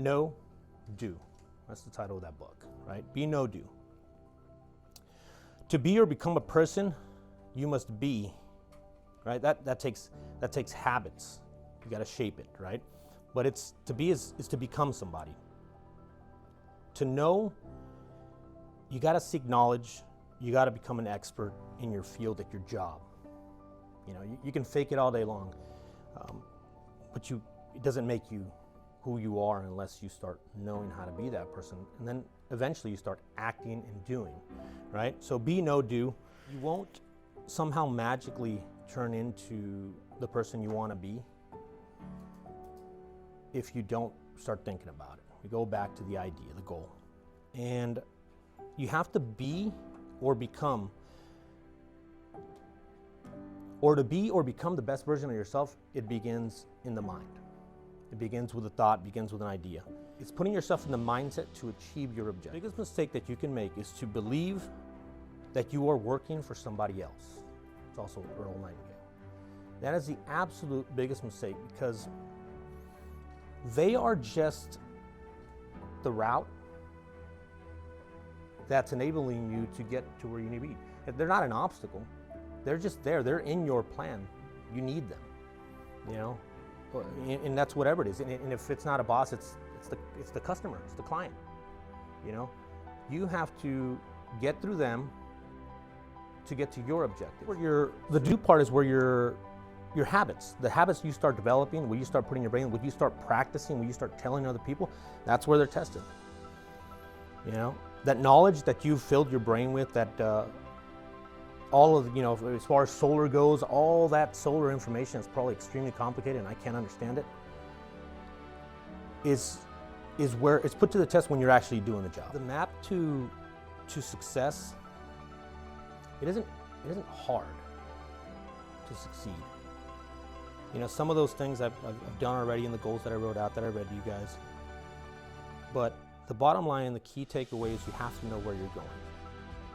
know, do. That's the title of that book, right? Be, know, do. To be or become a person, you must be, right? That takes habits. You got to shape it, right? But it's to be is to become somebody. To know, you got to seek knowledge. You got to become an expert in your field, at your job. You know, you can fake it all day long, but it doesn't make you who you are unless you start knowing how to be that person. And then eventually you start acting and doing, right? So be, know, do. You won't somehow magically turn into the person you want to be if you don't start thinking about it. We go back to the idea, the goal. And you have to be or become, or to be or become the best version of yourself, it begins in the mind. It begins with a thought, begins with an idea. It's putting yourself in the mindset to achieve your objective. The biggest mistake that you can make is to believe that you are working for somebody else. It's also Earl Nightingale. That is the absolute biggest mistake, because they are just the route that's enabling you to get to where you need to be. They're not an obstacle. They're just there. They're in your plan. You need them, you know? And that's whatever it is. And if it's not a boss, it's the customer, it's the client, you know? You have to get through them to get to your objective. The do part is where your habits, the habits you start developing, when you start putting your brain in, when you start practicing, when you start telling other people, that's where they're tested. You know, that knowledge that you've filled your brain with, that all of, you know, as far as solar goes, all that solar information is probably extremely complicated and I can't understand it, is where it's put to the test when you're actually doing the job. The map to success, it isn't hard to succeed. You know, some of those things I've done already in the goals that I wrote out, that I read to you guys. But the bottom line and the key takeaway is you have to know where you're going.